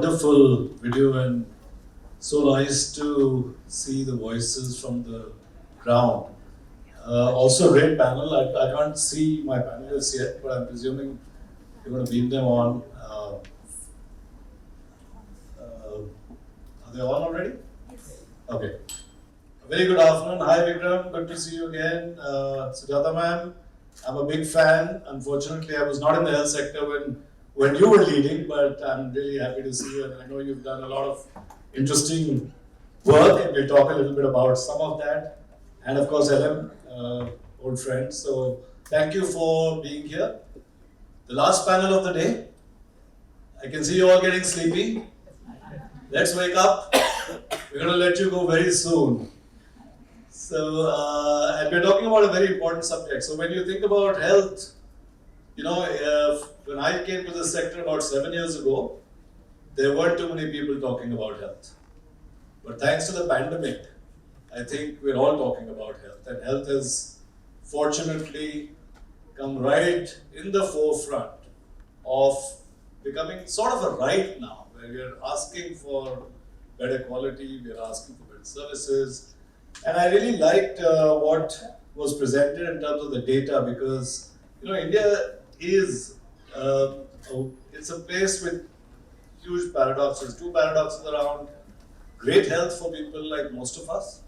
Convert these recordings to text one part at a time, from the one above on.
wonderful video and so nice to see the voices from the ground. Also, a great panel. I can't see my panelists yet, but I'm presuming you're going to beam them on. Are they on already? Yes. Okay. A very good afternoon. Hi, Vikram. Good to see you again. Sujata ma'am, I'm a big fan. Unfortunately, I was not in the health sector when you were leading, but I'm really happy to see you. And I know you've done a lot of interesting work, and we'll talk a little bit about some of that. And of course, LM, old friend. So thank you for being here. The last panel of the day. I can see you all getting sleepy. Let's wake up. We're going to let you go very soon. So, and we're talking about a very important subject. So when you think about health, you know, when I came to the sector about 7 years ago, there weren't too many people talking about health. But thanks to the pandemic, I think we're all talking about health. And health has fortunately come right in the forefront of becoming sort of a right now, where we're asking for better quality, we're asking for better services. And I really liked what was presented in terms of the data, because you know India is it's a place with huge paradoxes. Two paradoxes around great health for people like most of us,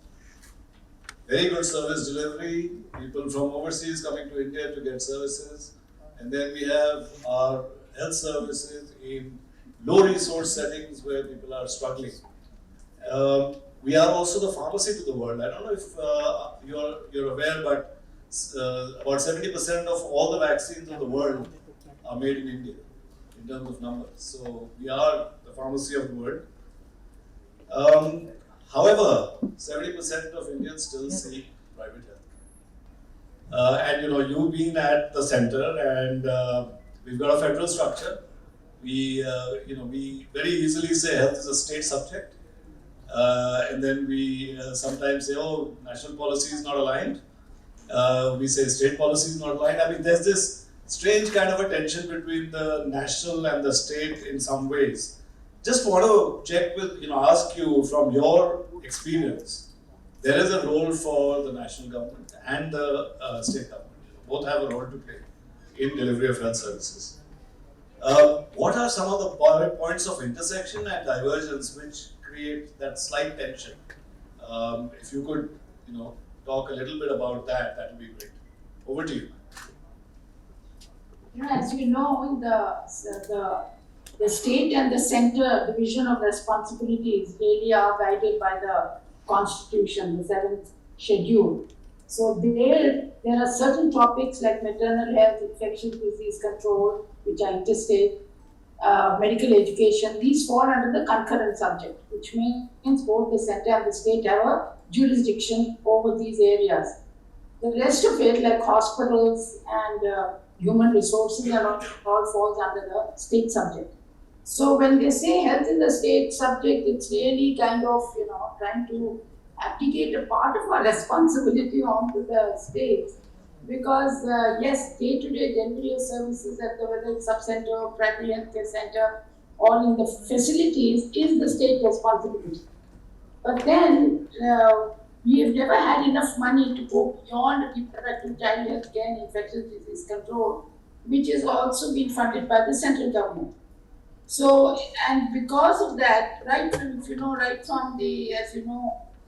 very good service delivery, people from overseas coming to India to get services, and then we have our health services in low resource settings where people are struggling. We are also the pharmacy to the world. I don't know if you're aware, but about 70% of all the vaccines of the world are made in India in terms of numbers. So we are the pharmacy of the world. However, 70% of Indians still seek private health. And you know, you've been at the center, and we've got a federal structure. We very easily say health is a state subject. And then we sometimes say, oh, national policy is not aligned. We say state policy is not aligned. I mean, there's this strange kind of a tension between the national and the state in some ways. Just want to check with, ask you from your experience, there is a role for the national government and the state government. Both have a role to play in delivery of health services. What are some of the points of intersection and divergence which create that slight tension? If you could, talk a little bit about that, that would be great. Over to you. As you know, the state and the center division of responsibilities really are guided by the Constitution, the 7th schedule. So there are certain topics like maternal health, infectious disease control, which are interstate, medical education. These fall under the concurrent subject, which means both the center and the state have a jurisdiction over these areas. The rest of it, like hospitals and human resources, and all falls under the state subject. So when they say health is a state subject, it's really kind of, trying to abdicate a part of our responsibility onto the states. Because yes, day-to-day delivery of services at whether it's sub-center or primary healthcare center, or in the facilities, is the state responsibility. But then we have never had enough money to go beyond reproductive child health care and infectious disease control, which is also being funded by the central government. So, and because of that, right from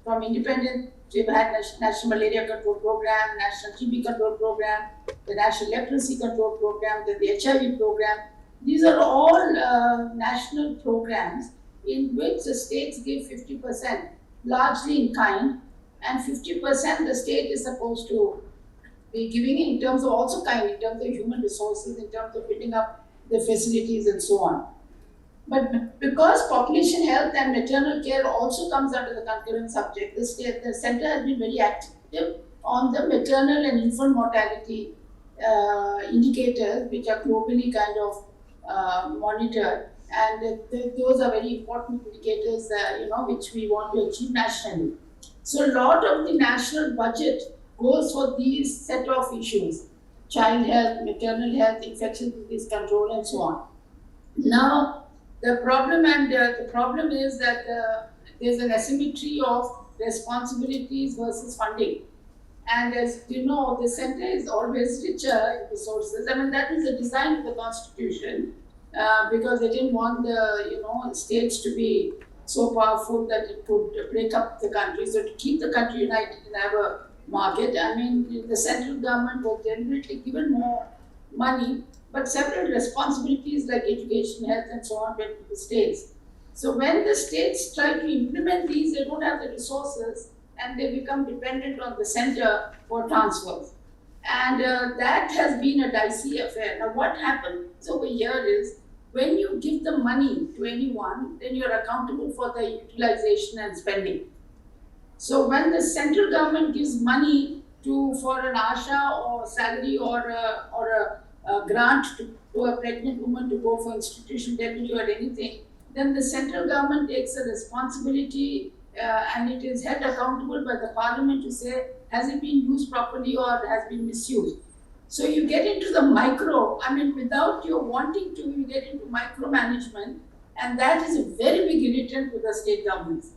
from independent, we've had National Malaria Control Program, National TB Control Program, the National Leprosy Control Program, the HIV program. These are all national programs in which the states give 50%, largely in kind, and 50% the state is supposed to be giving in terms of also kind, in terms of human resources, in terms of building up the facilities and so on. But because population health and maternal care also comes under the concurrent subject, the center has been very active on the maternal and infant mortality indicators, which are globally kind of monitored. And those are very important indicators, which we want to achieve nationally. So a lot of the national budget goes for these set of issues: child health, maternal health, infectious disease control, and so on. Now, The problem is that there's an asymmetry of responsibilities versus funding. And as you know, the center is always richer in resources. I mean, that is the design of the constitution, because they didn't want the states to be so powerful that it could break up the country. So to keep the country united and have a market, I mean, the central government was deliberately given more money, but several responsibilities like education, health, and so on went to the states. So when the states try to implement these, they don't have the resources and they become dependent on the center for transfers. And that has been a dicey affair. Now, what happens over here is when you give the money to anyone, then you're accountable for the utilization and spending. So when the central government gives money for an ASHA or salary or a grant to a pregnant woman to go for institution deputy or anything, then the central government takes a responsibility and it is held accountable by the parliament to say, has it been used properly or has been misused? So you get into the micro, I mean, without your wanting to, you get into micromanagement, and that is a very big irritant to the state governments.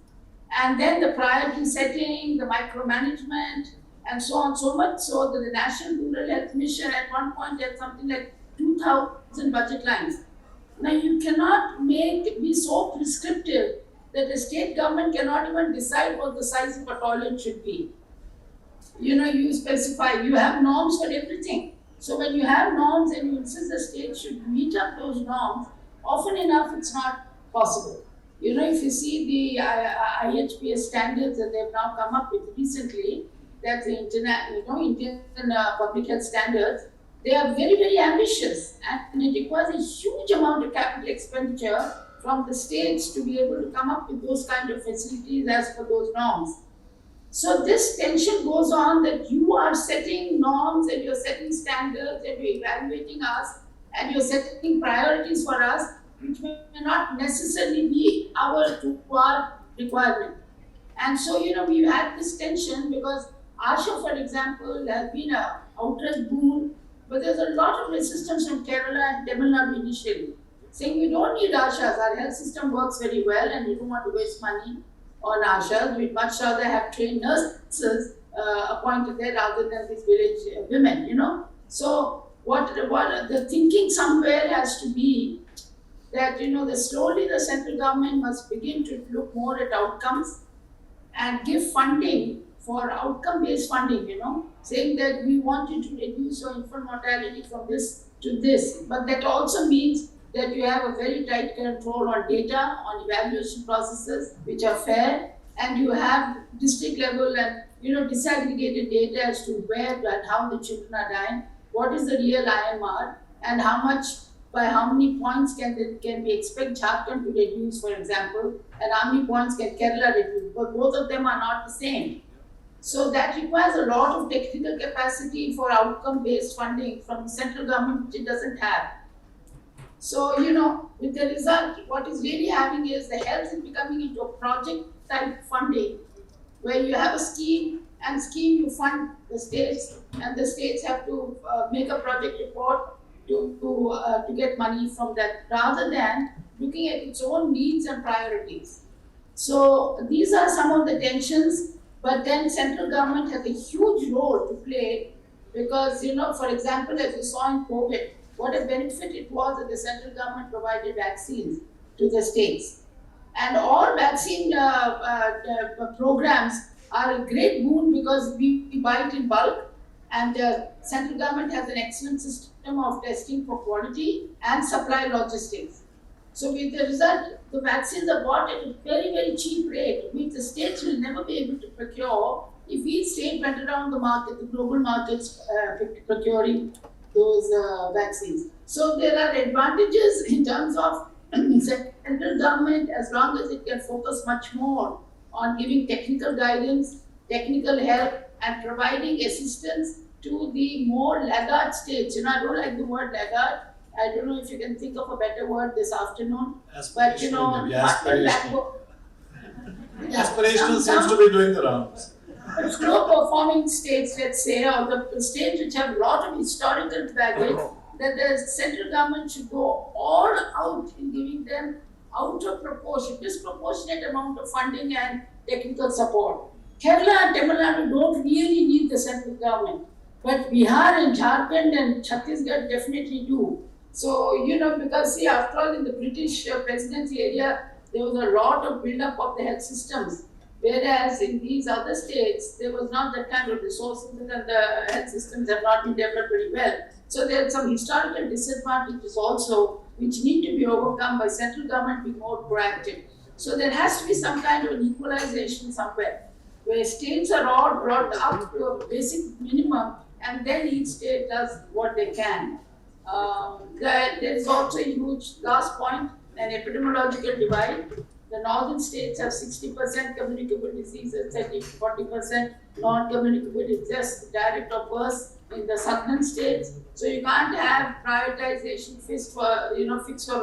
And then the priority setting, the micromanagement, and so on, so much so that the National Rural Health Mission at one point had something like 2,000 budget lines. Now you cannot be so prescriptive that the state government cannot even decide what the size of a toilet should be. You specify, you have norms for everything. So when you have norms and you insist the state should meet up those norms, often enough it's not possible. If you see the IHPS standards that they've now come up with recently, that's the Indian public health standards, they are very, very ambitious and it requires a huge amount of capital expenditure from the states to be able to come up with those kind of facilities as per those norms. So this tension goes on that you are setting norms and you're setting standards and you're evaluating us and you're setting priorities for us which may not necessarily be to our requirement. And so, we've had this tension because ASHA, for example, has been an outright boon, but there's a lot of resistance from Kerala and Tamil Nadu initially, saying we don't need ASHAs, our health system works very well and we don't want to waste money on ASHAs. We'd much rather have trained nurses appointed there rather than these village women, So what the thinking somewhere has to be that, slowly the central government must begin to look more at outcomes and give funding for outcome-based funding, saying that we want you to reduce your infant mortality from this to this. But that also means that you have a very tight control on data, on evaluation processes which are fair, and you have district level and disaggregated data as to where and how the children are dying, what is the real IMR, and how much, by how many points can we expect Jharkhand to reduce, for example, and how many points can Kerala reduce, but both of them are not the same. So that requires a lot of technical capacity for outcome-based funding from the central government, which it doesn't have. So, with the result, what is really happening is the health is becoming into a project-type funding, where you have a scheme, and you fund the states, and the states have to make a project report to get money from that, rather than looking at its own needs and priorities. So these are some of the tensions, but then central government has a huge role to play because, for example, as you saw in COVID, what a benefit it was that the central government provided vaccines to the states. And all vaccine programs are a great boon because we buy it in bulk, and the central government has an excellent system of testing for quality and supply logistics. So with the result, the vaccines are bought at a very, very cheap rate, which the states will never be able to procure if each state went around the market, the global markets, procuring those vaccines. So there are advantages in terms of central government as long as it can focus much more on giving technical guidance, technical help, and providing assistance to the more laggard states. I don't like the word laggard. I don't know if you can think of a better word this afternoon. But aspirational. Aspirational seems to be doing the rounds. Slow performing states, let's say, or the states which have a lot of historical baggage, that the central government should go all out in giving them out of proportion, disproportionate amount of funding and technical support. Kerala and Tamil Nadu don't really need the central government, but Bihar and Jharkhand and Chhattisgarh definitely do. So, because see, after all, in the British presidency area, there was a lot of build-up of the health systems, whereas in these other states, there was not that kind of resources and the health systems have not been developed very well. So there are some historical disadvantages also, which need to be overcome by central government being more proactive. So there has to be some kind of an equalization somewhere, where states are all brought up to a basic minimum, and then each state does what they can. There is also a huge, last point, an epidemiological divide. The northern states have 60% communicable diseases, 40% non-communicable, it's just direct or worse in the southern states. So you can't have privatization fixed for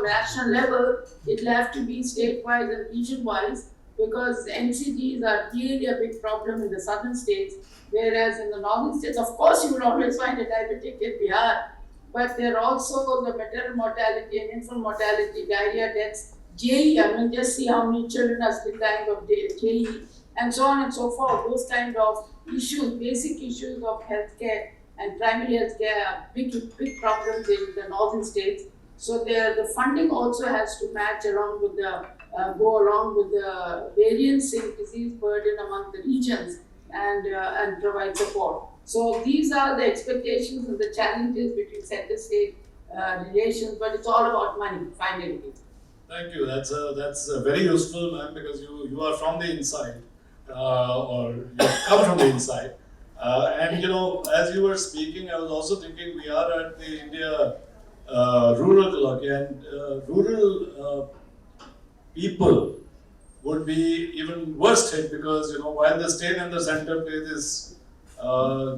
national level. It'll have to be state-wise and region-wise, because NCDs are really a big problem in the southern states, whereas in the northern states, of course, you will always find a diabetic in Bihar, but there are also the maternal mortality and infant mortality, diarrhea deaths, JE, I mean, just see how many children are still dying of JE, and so on and so forth. Those kind of issues, basic issues of healthcare and primary healthcare are big problems in the northern states. So the funding also has to match along with go along with the variance in disease burden among the regions and provide support. So these are the expectations and the challenges between center-state relations, but it's all about money, finally. Thank you. That's very useful, ma'am, because you are from the inside, or you come from the inside. And as you were speaking, I was also thinking we are at the India rural colloquy, and rural people would be even worse hit, because while the state and the center play this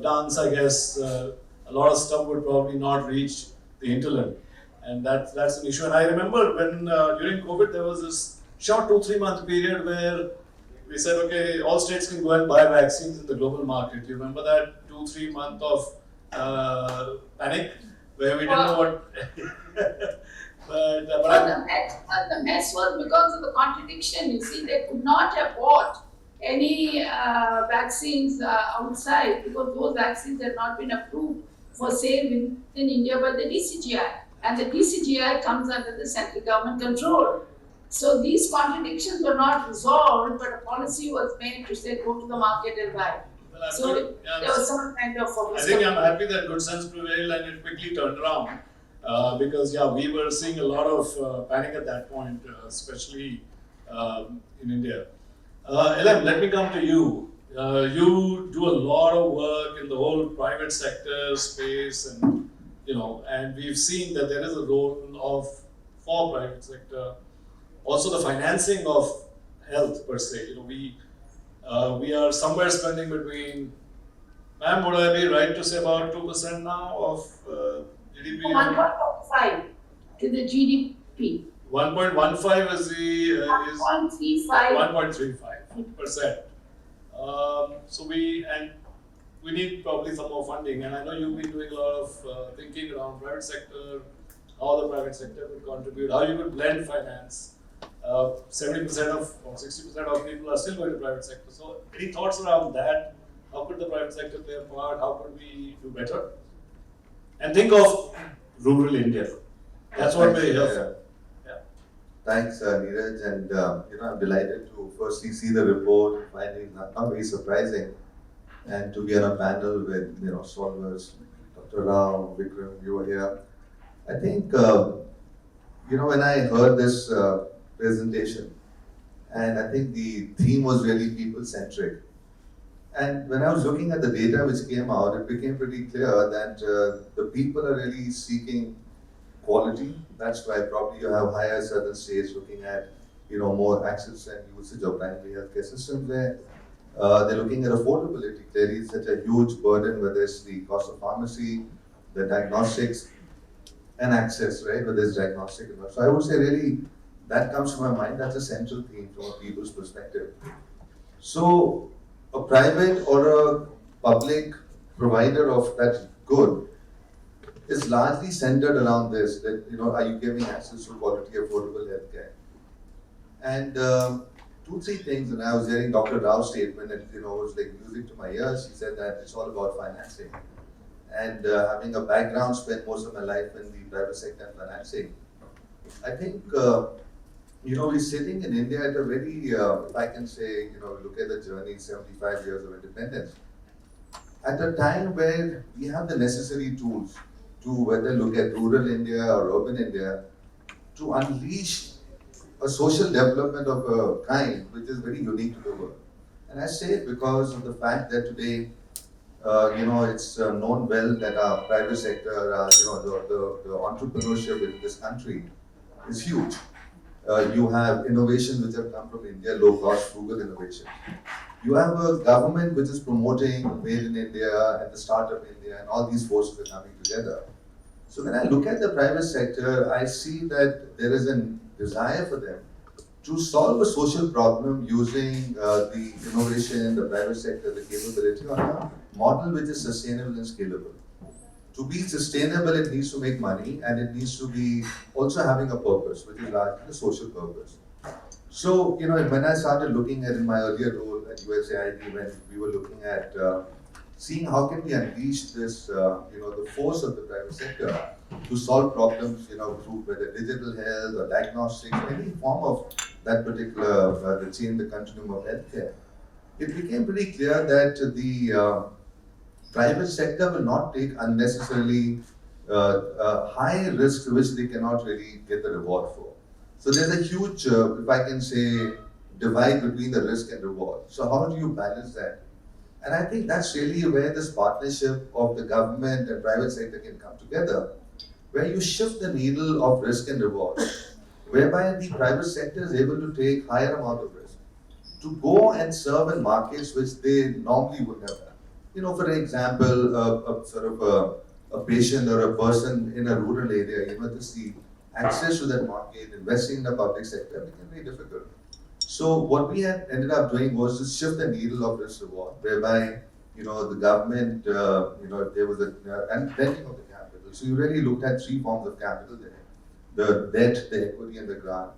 dance, I guess a lot of stuff would probably not reach the hinterland, and that's an issue. And I remember when during COVID there was this short 2-3 month period where we said, okay, all states can go and buy vaccines in the global market. You remember that 2-3 month of panic where we didn't know what. The mess was because of the contradiction. You see, they could not have bought any vaccines outside, because those vaccines had not been approved for sale within India by the DCGI. And the DCGI comes under the central government control. So these contradictions were not resolved, but a policy was made to say, go to the market and buy. Well, So there was some kind of. I think I'm happy that good sense prevailed and it quickly turned around, because we were seeing a lot of panic at that point, especially in India. LM, let me come to you. You do a lot of work in the whole private sector space, and we've seen that there is a role for private sector. Also, the financing of health per se. We are somewhere spending between, ma'am, would I be right to say about 2% now of GDP? 1.5 to the GDP. 1.15 is the 1.35. 1.35%. So we need probably some more funding, and I know you've been doing a lot of thinking around private sector, how the private sector could contribute, how you could blend finance. 70% or 60% of people are still going to private sector. So any thoughts around that? How could the private sector play a part? How could we do better? And think of rural India. That's what we're here for. Thanks, Neeraj, and I'm delighted to firstly see the report, finding not very surprising, and to be on a panel with solvers, Dr. Rao, Vikram, you were here. I think when I heard this presentation, and I think the theme was really people-centric. And when I was looking at the data which came out, it became pretty clear that the people are really seeking quality. That's why probably you have higher southern states looking at more access and usage of primary healthcare systems there. They're looking at affordability. There is such a huge burden, whether it's the cost of pharmacy, the diagnostics, and access, right? Whether it's diagnostic. So I would say really that comes to my mind. That's a central theme from a people's perspective. So a private or a public provider of that good is largely centered around this, that are you giving access to quality, affordable healthcare? And two, three things, and I was hearing Dr. Rao's statement, and it was like music to my ears. She said that it's all about financing. And having a background, spent most of my life in the private sector and financing. I think, we're sitting in India at a very, if I can say, look at the journey, 75 years of independence, at a time where we have the necessary tools to whether look at rural India or urban India, to unleash a social development of a kind which is very unique to the world. And I say it because of the fact that today, it's known well that our private sector, the entrepreneurship in this country is huge. You have innovations which have come from India, low cost, frugal innovation. You have a government which is promoting Made in India and the Startup India, and all these forces are coming together. So when I look at the private sector, I see that there is a desire for them to solve a social problem using the innovation, the private sector, the capability on a model which is sustainable and scalable. To be sustainable, it needs to make money and it needs to be also having a purpose, which is largely a social purpose. So, when I started looking at in my earlier role at USAID, when we were looking at seeing how can we unleash this, the force of the private sector to solve problems, through whether digital health or diagnostics, any form of that particular, the chain, the continuum of healthcare, it became pretty clear that the private sector will not take unnecessarily high risks which they cannot really get the reward for. So there's a huge, if I can say, divide between the risk and reward. So how do you balance that? And I think that's really where this partnership of the government and private sector can come together, where you shift the needle of risk and reward, whereby the private sector is able to take higher amount of risk to go and serve in markets which they normally would never have. For example, a patient or a person in a rural area, just the access to that market, investing in the public sector became very difficult. So what we had ended up doing was to shift the needle of risk reward, whereby the government, there was and lending of the capital. So you really looked at three forms of capital there: the debt, the equity, and the grant.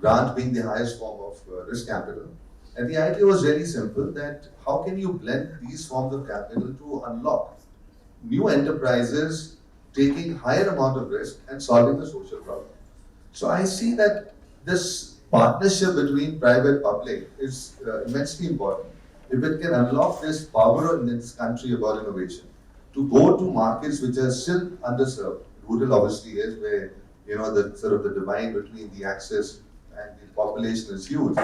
Grant being the highest form of risk capital. And the idea was really simple: that how can you blend these forms of capital to unlock new enterprises taking higher amount of risk and solving a social problem. So I see that this partnership between private public is immensely important. If it can unlock this power in this country about innovation, to go to markets which are still underserved, rural obviously is where the divide between the access and the population is huge.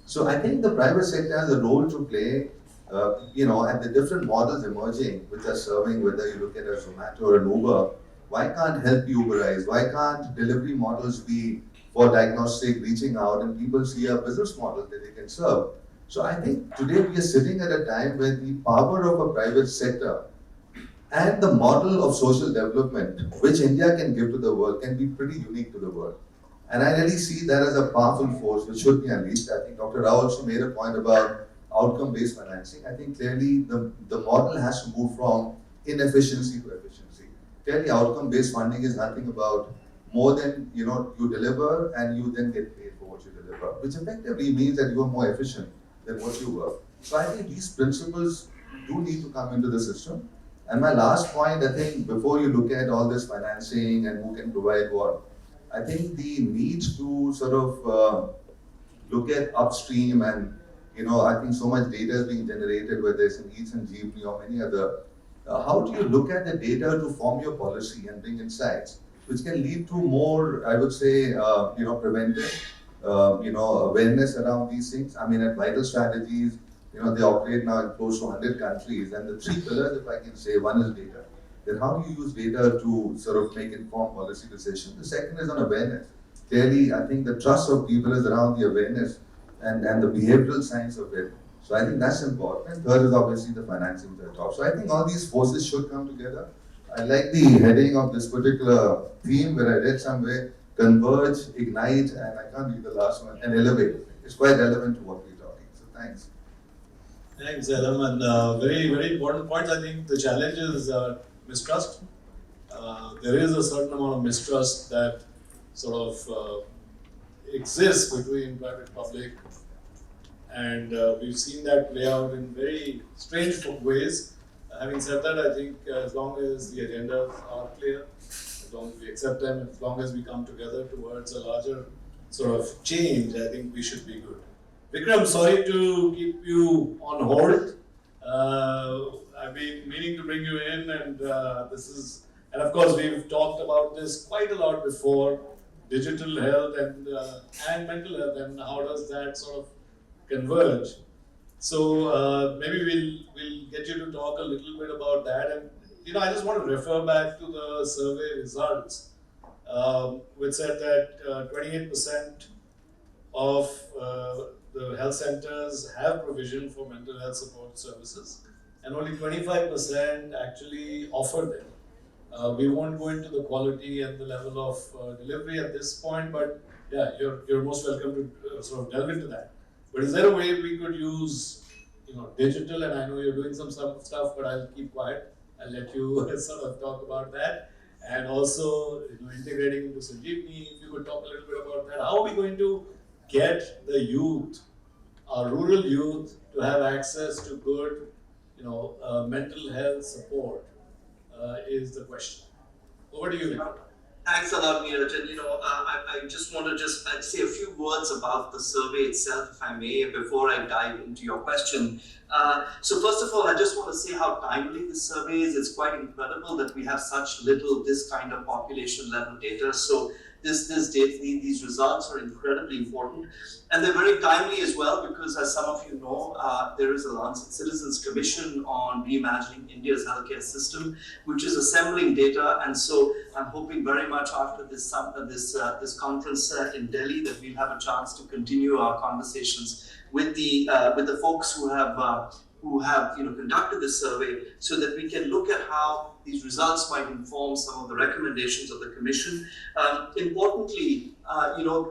So I think the private sector has a role to play, and the different models emerging which are serving, whether you look at a Zomato or an Uber, why can't help be Uberize? Why can't delivery models be for diagnostic reaching out and people see a business model that they can serve? So I think today we are sitting at a time where the power of a private sector and the model of social development which India can give to the world can be pretty unique to the world. And I really see that as a powerful force which should be unleashed. I think Dr. Rao also made a point about outcome-based financing. I think clearly the model has to move from inefficiency to efficiency. Clearly outcome-based funding is nothing about more than you deliver and you then get paid for what you deliver, which effectively means that you are more efficient than what you were. So I think these principles do need to come into the system. And my last point, I think, before you look at all this financing and who can provide what, I think the need to sort of look at upstream and, I think so much data is being generated, whether it's in Eats and Jeevni or many other. How do you look at the data to form your policy and bring insights, which can lead to more, I would say, preventive, awareness around these things? I mean, at Vital Strategies, they operate now in close to 100 countries, and the three pillars, if I can say, one is data. Then how do you use data to sort of make informed policy decisions? The second is on awareness. Clearly, I think the trust of people is around the awareness and the behavioral science of it. So I think that's important. And third is obviously the financing at the top. So I think all these forces should come together. I like the heading of this particular theme where I read somewhere: converge, ignite, and I can't read the last one, and elevate. It's quite relevant to what we're talking. So thanks. Thanks, Elam, and very, very important points. I think the challenge is mistrust. There is a certain amount of mistrust that sort of exists between private public, and we've seen that play out in very strange ways. Having said that, I think as long as the agendas are clear, as long as we accept them, as long as we come together towards a larger sort of change, I think we should be good. Vikram, sorry to keep you on hold. I've been meaning to bring you in, and and of course, we've talked about this quite a lot before, digital health and mental health, and how does that sort of converge. So maybe we'll get you to talk a little bit about that, and I just want to refer back to the survey results, which said that 28% of the health centers have provision for mental health support services, and only 25% actually offer them. We won't go into the quality and the level of delivery at this point, but yeah, you're most welcome to sort of delve into that. But is there a way we could use, digital? And I know you're doing some stuff, but I'll keep quiet. I'll let you sort of talk about that. And also, integrating into Sanjeevni, if you could talk a little bit about that. How are we going to get the youth, our rural youth, to have access to good, mental health support? Is the question. Over to you, Vikram. Thanks a lot, Neeraj. And I just want to say a few words about the survey itself, if I may, before I dive into your question. So first of all, I just want to say how timely this survey is. It's quite incredible that we have such little this kind of population level data. So these results are incredibly important, and they're very timely as well, because as some of you know, there is a Lancet Citizens Commission on reimagining India's healthcare system, which is assembling data. And so I'm hoping very much after this conference in Delhi that we'll have a chance to continue our conversations with the folks who have conducted this survey, so that we can look at how these results might inform some of the recommendations of the Commission. Importantly,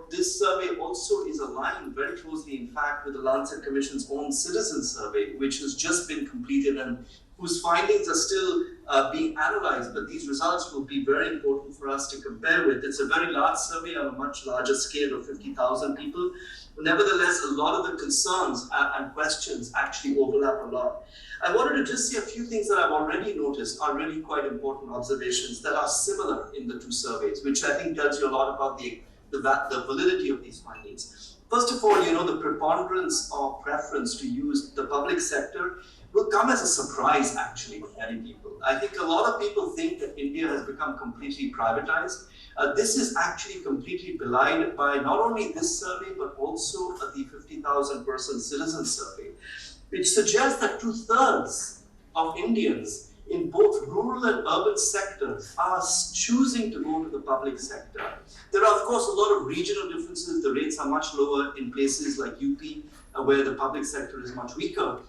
this survey also is aligned very closely, in fact, with the Lancet Commission's own citizen survey, which has just been completed and whose findings are still being analyzed, but these results will be very important for us to compare with. It's a very large survey on a much larger scale of 50,000 people. Nevertheless, a lot of the concerns and questions actually overlap a lot. I wanted to just say a few things that I've already noticed are really quite important observations that are similar in the two surveys, which I think tells you a lot about the validity of these findings. First of all, the preponderance or preference to use the public sector will come as a surprise, actually, for many people. I think a lot of people think that India has become completely privatized. This is actually completely belied by not only this survey, but also the 50,000 person citizen survey, which suggests that 2/3 of Indians in both rural and urban sectors are choosing to go to the public sector. There are, of course, a lot of regional differences. The rates are much lower in places like UP, where the public sector is much weaker,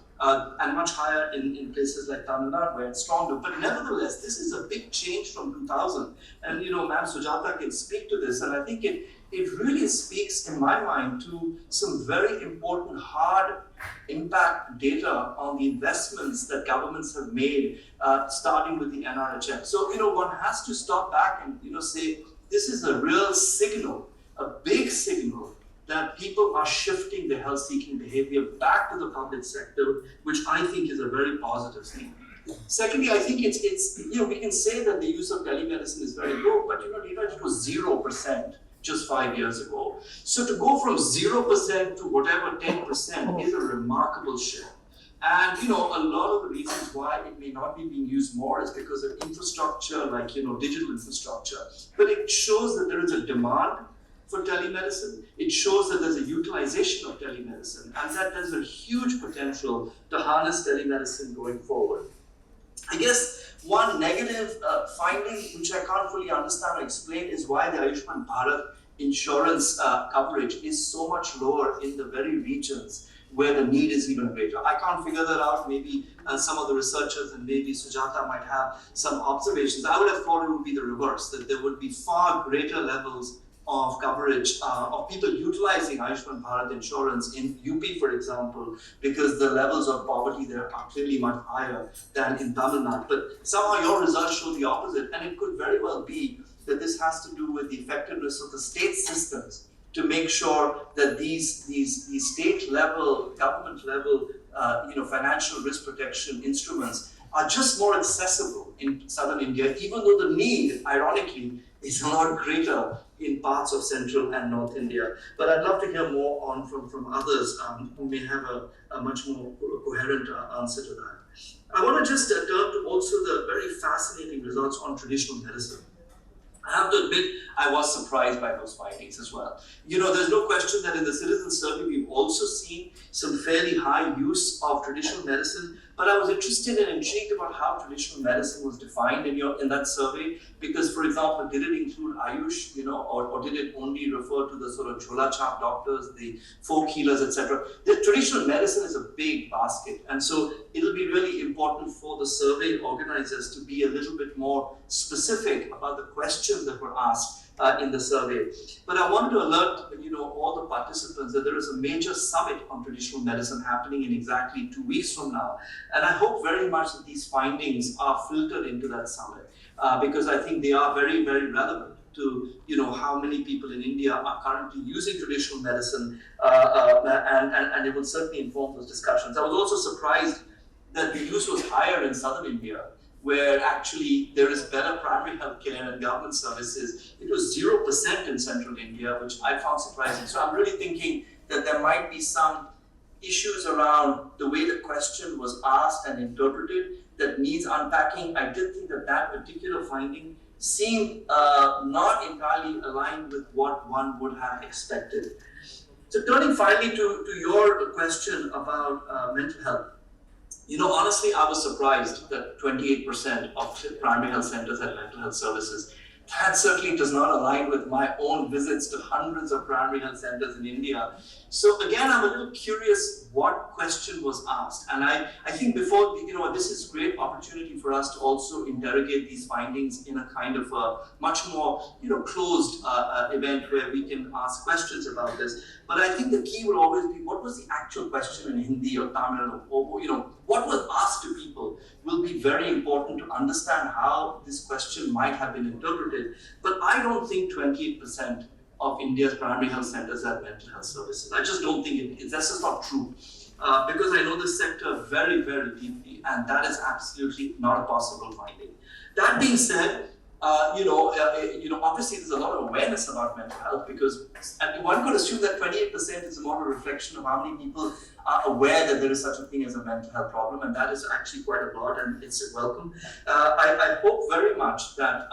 and much higher in places like Tamil Nadu, where it's stronger. But nevertheless, this is a big change from 2000. And, Ma'am Sujata can speak to this, and I think it really speaks, in my mind, to some very important hard impact data on the investments that governments have made, starting with the NRHM. So, one has to stop back and, say, this is a real signal, a big signal, that people are shifting their health-seeking behavior back to the public sector, which I think is a very positive thing. Secondly, I think it's we can say that the use of telemedicine is very low, but it was 0% just 5 years ago. So to go from 0% to whatever 10% is a remarkable shift. And a lot of the reasons why it may not be being used more is because of infrastructure, like digital infrastructure. But it shows that there is a demand for telemedicine. It shows that there's a utilization of telemedicine, and that there's a huge potential to harness telemedicine going forward. I guess one negative finding, which I can't fully understand or explain, is why the Ayushman Bharat insurance coverage is so much lower in the very regions where the need is even greater. I can't figure that out. Maybe some of the researchers and maybe Sujata might have some observations. I would have thought it would be the reverse, that there would be far greater levels of coverage of people utilizing Ayushman Bharat insurance in UP, for example, because the levels of poverty there are clearly much higher than in Tamil Nadu. But somehow your results show the opposite, and it could very well be that this has to do with the effectiveness of the state systems to make sure that these state level, government level, financial risk protection instruments are just more accessible in southern India, even though the need, ironically, is a lot greater in parts of central and north India. But I'd love to hear more on from others who may have a much more coherent answer to that. I want to just turn to also the very fascinating results on traditional medicine. I have to admit, I was surprised by those findings as well. There's no question that in the citizen survey, we've also seen some fairly high use of traditional medicine. But I was interested and intrigued about how traditional medicine was defined in that survey. Because, for example, did it include Ayush, or did it only refer to the sort of chola chap doctors, the folk healers, etc.? The traditional medicine is a big basket. And so it'll be really important for the survey organizers to be a little bit more specific about the questions that were asked in the survey. But I wanted to alert all the participants that there is a major summit on traditional medicine happening in exactly 2 weeks from now. And I hope very much that these findings are filtered into that summit because I think they are very, very relevant to how many people in India are currently using traditional medicine and it will certainly inform those discussions. I was also surprised that the use was higher in southern India, where actually there is better primary health care and government services. It was 0% in central India, which I found surprising. So I'm really thinking that there might be some issues around the way the question was asked and interpreted that needs unpacking. I did think that particular finding seemed not entirely aligned with what one would have expected. So turning finally to your question about mental health. Honestly, I was surprised that 28% of primary health centers had mental health services. That certainly does not align with my own visits to hundreds of primary health centers in India. So again, I'm a little curious what question was asked. And I think before, this is a great opportunity for us to also interrogate these findings in a kind of a much more, closed event where we can ask questions about this. But I think the key will always be what was the actual question in Hindi or Tamil or what was asked to people will be very important to understand how this question might have been interpreted. But I don't think 28% of India's primary health centers have mental health services. I just don't think that's just not true. Because I know this sector very, very deeply, and that is absolutely not a possible finding. That being said, obviously there's a lot of awareness about mental health because one could assume that 28% is more a reflection of how many people are aware that there is such a thing as a mental health problem, and that is actually quite a lot, and it's welcome. I hope very much that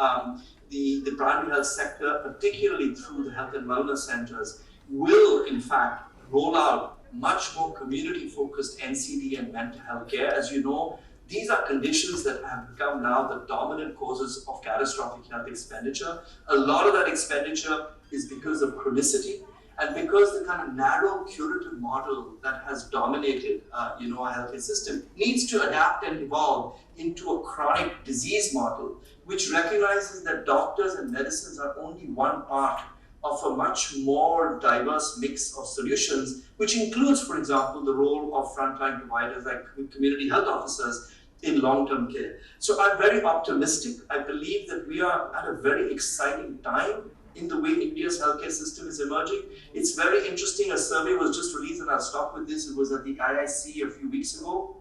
the primary health sector, particularly through the health and wellness centers, will in fact roll out much more community-focused NCD and mental health care. As you know, these are conditions that have become now the dominant causes of catastrophic health expenditure. A lot of that expenditure is because of chronicity and because the kind of narrow curative model that has dominated our healthcare system needs to adapt and evolve into a chronic disease model, which recognizes that doctors and medicines are only one part of a much more diverse mix of solutions, which includes, for example, the role of frontline providers like community health officers in long-term care. So I'm very optimistic. I believe that we are at a very exciting time in the way India's healthcare system is emerging. It's very interesting. A survey was just released, and I'll stop with this. It was at the IIC a few weeks ago,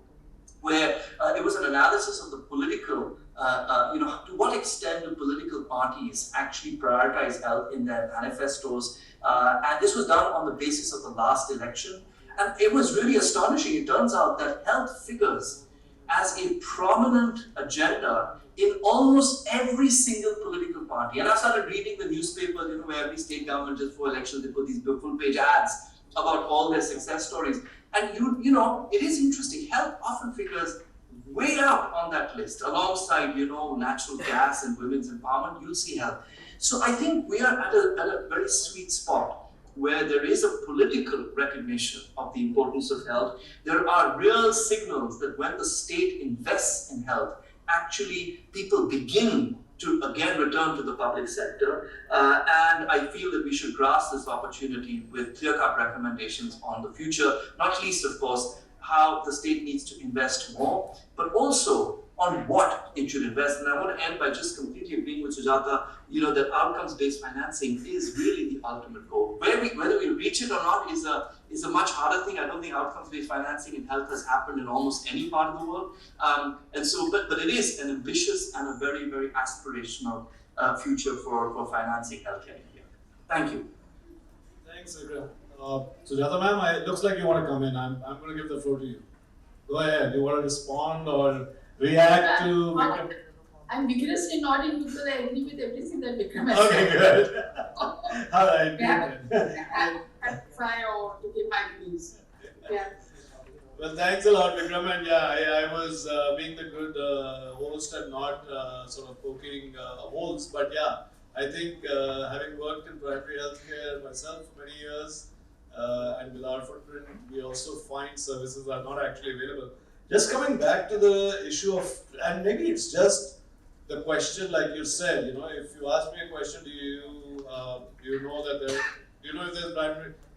where it was an analysis of the political, to what extent do political parties actually prioritize health in their manifestos? And this was done on the basis of the last election. And it was really astonishing. It turns out that health figures as a prominent agenda in almost every single political party. And I started reading the newspapers, where every state government just before elections, they put these full-page ads about all their success stories. And it is interesting. Health often figures way up on that list, alongside, natural gas and women's empowerment. You'll see health. So I think we are at a very sweet spot where there is a political recognition of the importance of health. There are real signals that when the state invests in health, actually people begin to again return to the public sector. And I feel that we should grasp this opportunity with clear-cut recommendations on the future, not least, of course, how the state needs to invest more, but also on what it should invest. And I want to end by just completely agreeing with Sujata, that outcomes-based financing is really the ultimate goal. Whether we reach it or not is a much harder thing. I don't think outcomes-based financing in health has happened in almost any part of the world. But it is an ambitious and a very, very aspirational future for financing healthcare in India. Thank you. Thanks, Vikram. Sujata ma'am, it looks like you want to come in. I'm going to give the floor to you. Go ahead. Do you want to respond or react to Vikram? I'm vigorously nodding because I agree with everything that Vikram has Okay, said. good. All right. Yeah. I'll try or to give my views. Yeah. Well, thanks a lot, Vikram. And yeah, I was being the good host and not sort of poking holes. But yeah, I think having worked in primary healthcare myself for many years, and with our footprint, we also find services are not actually available. Just coming back to the issue of, and maybe it's just the question, like you said, if you ask me a question, do you know that do you know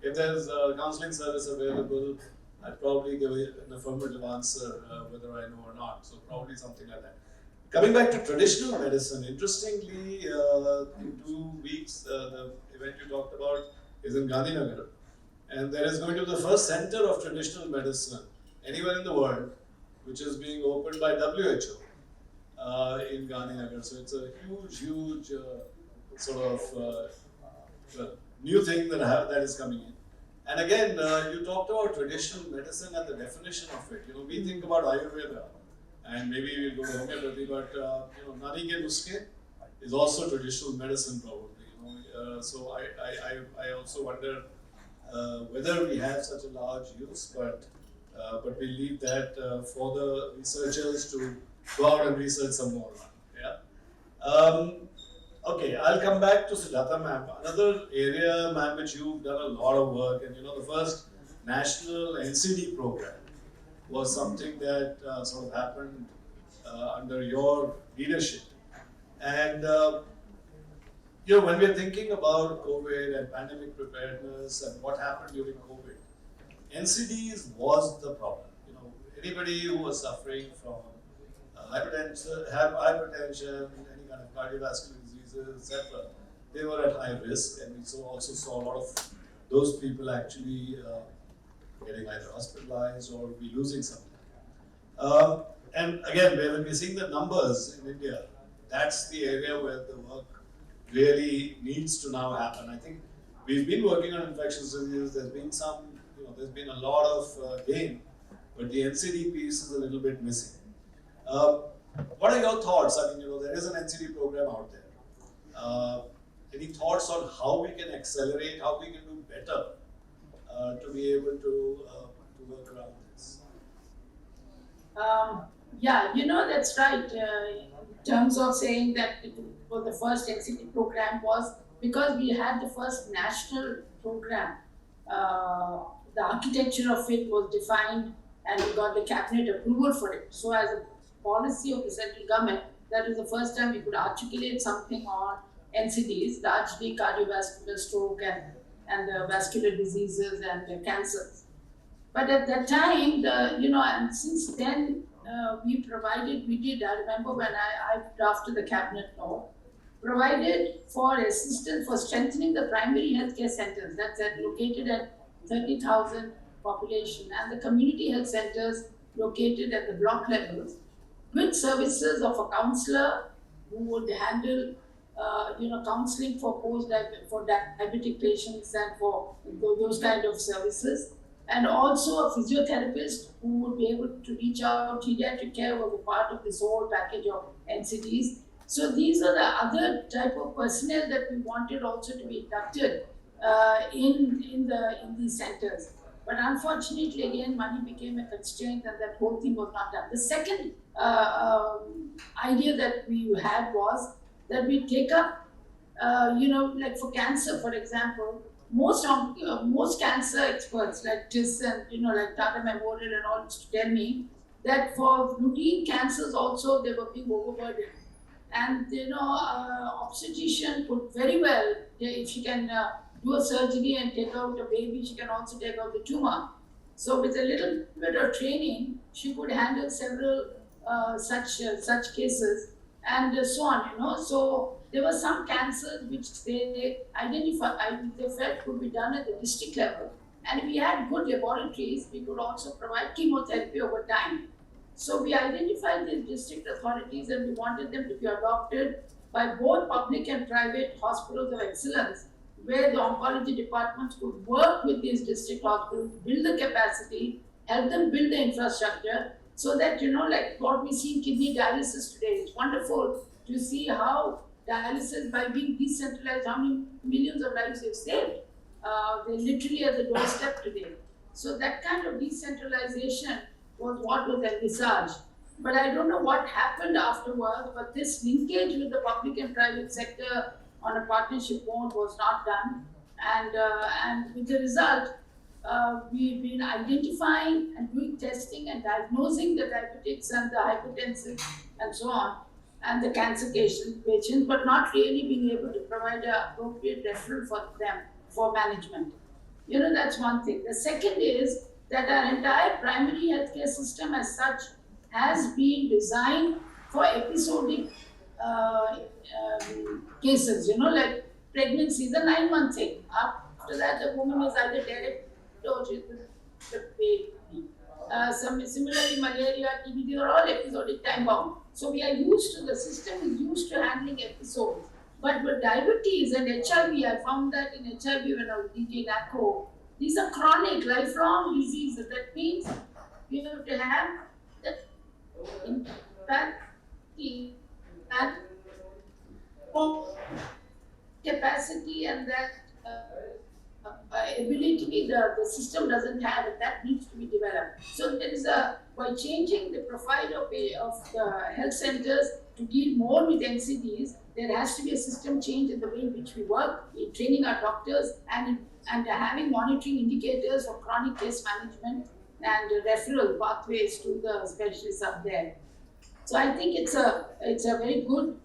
if there's a counseling service available? I'd probably give an affirmative answer whether I know or not. So probably something like that. Coming back to traditional medicine, interestingly, in 2 weeks, the event you talked about is in Gandhinagar, and there is going to be the first center of traditional medicine anywhere in the world, which is being opened by WHO in Gandhinagar. So it's a huge sort of new thing that is coming in. And again, you talked about traditional medicine and the definition of it. We think about Ayurveda, and maybe we'll go to homeopathy, but Nani ke nuske is also traditional medicine, probably. So I also wonder whether we have such a large use, but we leave that for the researchers to go out and research some more. Yeah. Okay, I'll come back to Sujata ma'am. Another area, ma'am, which you've done a lot of work, and the first national NCD program was something that sort of happened under your leadership. And when we're thinking about COVID and pandemic preparedness and what happened during COVID, NCDs was the problem. Anybody who was suffering from hypertension, any kind of cardiovascular diseases, etc., they were at high risk, and we also saw a lot of those people actually getting either hospitalized or be losing something. And again, when we're seeing the numbers in India, that's the area where the work really needs to now happen. I think we've been working on infectious diseases. There's been there's been a lot of gain, but the NCD piece is a little bit missing. What are your thoughts? I mean, there is an NCD program out there. Any thoughts on how we can accelerate, how we can do better to be able to work around this? Yeah, that's right. In terms of saying that the first NCT program was because we had the first national program. The architecture of it was defined, and we got the cabinet approval for it. So, as a policy of the central government, that is the first time we could articulate something on NCDs, largely cardiovascular, stroke, and the vascular diseases and the cancers. But at that time, and since then, we did, I remember when I drafted the cabinet law, provided for assistance for strengthening the primary healthcare centers that's located at 30,000 population, and the community health centers located at the block levels, with services of a counselor who would handle counseling for diabetic patients and for those kind of services, and also a physiotherapist who would be able to reach out. Pediatric care was a part of this whole package of NCDs. So these are the other type of personnel that we wanted also to be inducted in these centers. But unfortunately, again, money became a constraint, and that whole thing was not done. The second idea that we had was that we take up, like for cancer, for example, most cancer experts like TIS and like Tata Memorial and all used to tell me that for routine cancers also they were being overburdened, and obstetrician could very well, if she can do a surgery and take out a baby, she can also take out the tumor. So with a little bit of training, she could handle several such cases and so on. So there were some cancers which they identified, they felt could be done at the district level. And we had good laboratories. We could also provide chemotherapy over time. So we identified these district authorities and we wanted them to be adopted by both public and private hospitals of excellence, where the oncology departments could work with these district hospitals, build the capacity, help them build the infrastructure, so that, like what we see in kidney dialysis today, it's wonderful to see how dialysis, by being decentralized, how many millions of lives they've saved. They're literally at the doorstep today. So that kind of decentralization was what was envisaged. But I don't know what happened afterwards, but this linkage with the public and private sector on a partnership mode was not done. And with the result, we've been identifying and doing testing and diagnosing the diabetics and the hypertensive and so on, and the cancer patients, but not really being able to provide an appropriate referral for them for management. That's one thing. The second is that our entire primary healthcare system as such has been designed for episodic cases, like pregnancy is a 9-month thing. After that, the woman is either dead or she's the baby. Similarly, malaria, TB, these are all episodic, time bound. So we are used to, the system is used to handling episodes. But with diabetes and HIV, I found that in HIV when I was DG NACO, these are chronic, lifelong diseases. That means you have to have the capacity and that ability the system doesn't have, and that needs to be developed. So there is by changing the profile of the health centers to deal more with NCDs, there has to be a system change in the way in which we work, in training our doctors and having monitoring indicators for chronic case management and referral pathways to the specialists up there. So I think it's a very good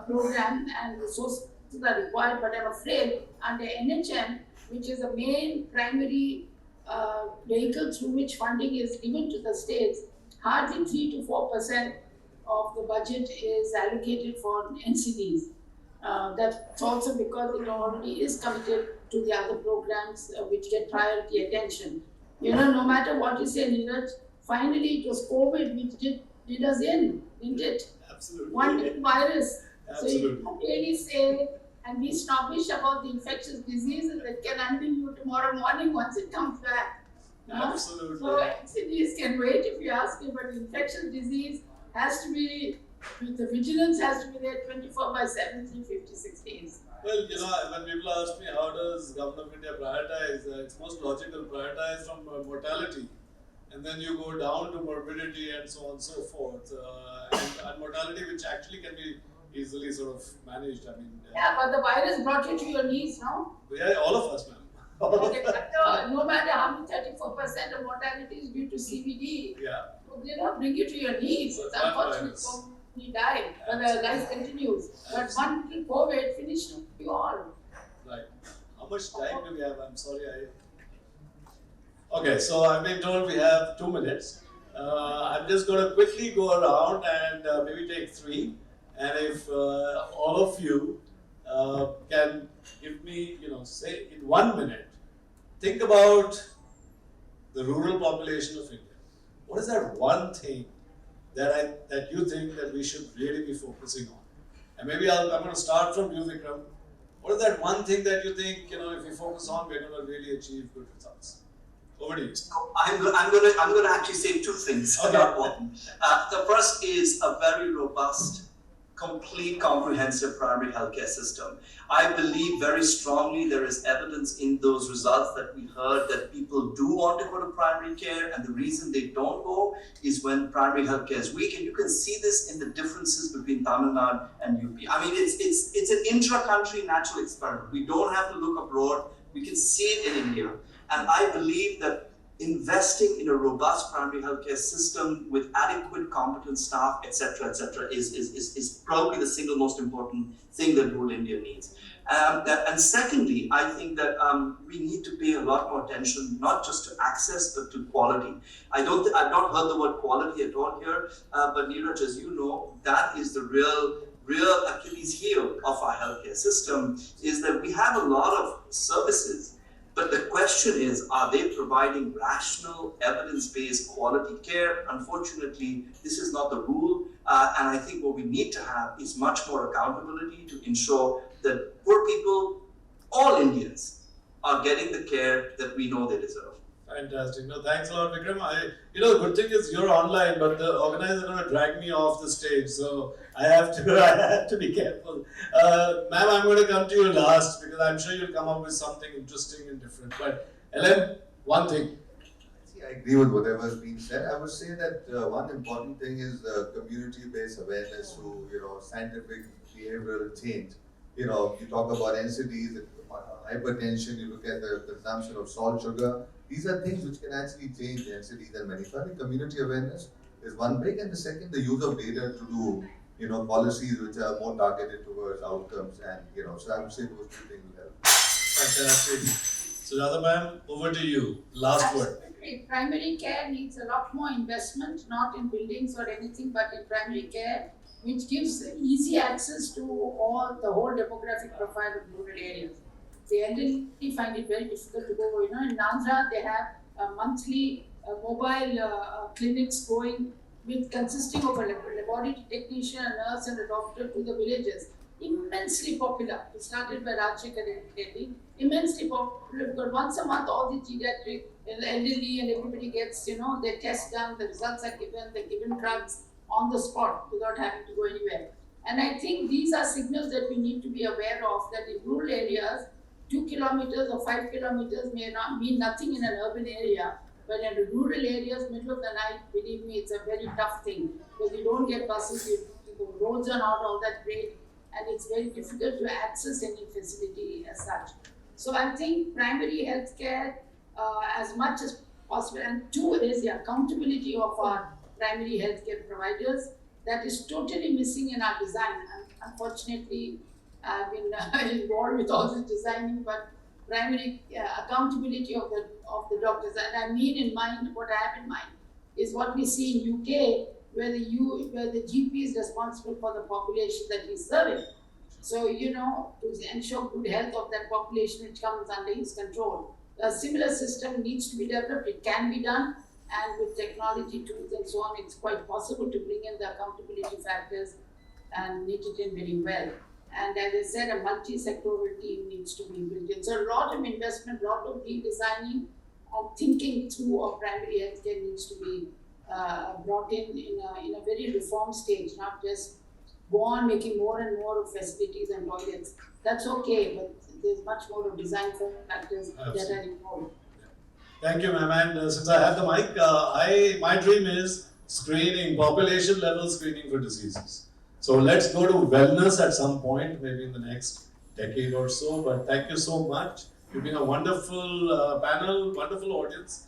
program and resources are required, but I'm afraid under NHM, which is the main primary vehicle through which funding is given to the states, hardly 3 to 4% of the budget is allocated for NCDs. That's also because it already is committed to the other programs which get priority attention. No matter what you say, Neeraj, finally it was COVID which did us in, didn't it? Absolutely. One virus. Absolutely. So you can't really say and be snobbish about the infectious diseases that can undo you tomorrow morning once it comes back. Absolutely. So NCDs can wait if you ask me, but infectious disease has to be, the vigilance has to be there 24/7, 356 days. Well, when people ask me how does Government of India prioritize, it's most logical prioritize from mortality. And then you go down to morbidity and so on and so forth. And mortality, which actually can be easily sort of managed. Yeah, but the virus brought you to your knees, no? Yeah, all of us, ma'am. No matter how many 34% of mortality is due to CBD, they don't bring you to your knees. It's unfortunate so many died, but their life continues. But one little COVID finished you all. Right. How much time do we have? I'm sorry, Okay, so I've been told we have 2 minutes. I'm just going to quickly go around and maybe take 3. And if all of you can give me, say in 1 minute, think about the rural population of India. What is that one thing that you think that we should really be focusing on? And maybe I'm going to start from you, Vikram. What is that one thing that you think, if we focus on, we're going to really achieve good results? Over to you. I'm going to actually say 2 things, not one. The first is a very robust, complete, comprehensive primary healthcare system. I believe very strongly there is evidence in those results that we heard that people do want to go to primary care, and the reason they don't go is when primary healthcare is weak, and you can see this in the differences between Tamil Nadu and UP. It's an intra-country natural experiment. We don't have to look abroad. We can see it in India. And I believe that investing in a robust primary healthcare system with adequate competent staff, etc., is probably the single most important thing that rural India needs. And secondly, I think that we need to pay a lot more attention, not just to access, but to quality. I've not heard the word quality at all here, but Neeraj, as you know, that is the real Achilles heel of our healthcare system, is that we have a lot of services, but the question is, are they providing rational, evidence-based quality care? Unfortunately, this is not the rule, and I think what we need to have is much more accountability to ensure that poor people, all Indians, are getting the care that we know they deserve. Fantastic. No, thanks a lot, Vikram. The good thing is you're online, but the organizer is going to drag me off the stage, so I have to be careful. Ma'am, I'm going to come to you last because I'm sure you'll come up with something interesting and different. But Ellen, one thing. See, I agree with whatever has been said. I would say that one important thing is community-based awareness through, scientific behavioral change. You talk about NCDs, hypertension, you look at the consumption of salt, sugar. These are things which can actually change NCDs and many. So I think community awareness is one big, and the second, the use of data to do, policies which are more targeted towards outcomes, and so I would say those two things will help. Fantastic. Sujata ma'am, over to you. Last word. Absolutely. Primary care needs a lot more investment, not in buildings or anything, but in primary care, which gives easy access to the whole demographic profile of rural areas. The elderly find it very difficult to go. In Andhra, they have monthly mobile clinics going consisting of a laboratory technician, a nurse, and a doctor to the villages. Immensely popular. It started by Rajshekar Reddy. Immensely popular because once a month all the geriatric, elderly, and everybody gets, their tests done, the results are given, they're given drugs on the spot without having to go anywhere. And I think these are signals that we need to be aware of, that in rural areas, 2 kilometers or 5 kilometers may not mean nothing in an urban area, but in rural areas, middle of the night, believe me, it's a very tough thing because you don't get buses, the roads are not all that great, and it's very difficult to access any facility as such. So I think primary health care, as much as possible, and two is the accountability of our primary healthcare providers. That is totally missing in our design. And unfortunately, I've been involved with all this designing, but primary accountability of the doctors, and I mean in mind, what I have in mind is what we see in UK, where the GP is responsible for the population that he's serving. So, to ensure good health of that population which comes under his control. A similar system needs to be developed. It can be done, and with technology tools and so on, it's quite possible to bring in the accountability factors and knit it in very well. And as I said, a multi-sectoral team needs to be built in. So a lot of investment, a lot of redesigning and thinking through of primary healthcare needs to be brought in a very reform stage, not just go on making more and more of facilities and toilets. That's okay, but there's much more of design factors that are involved. Thank you, ma'am. And since I have the mic, my dream is screening, population level screening for diseases. So let's go to wellness at some point, maybe in the next decade or so. But thank you so much. You've been a wonderful panel, wonderful audience.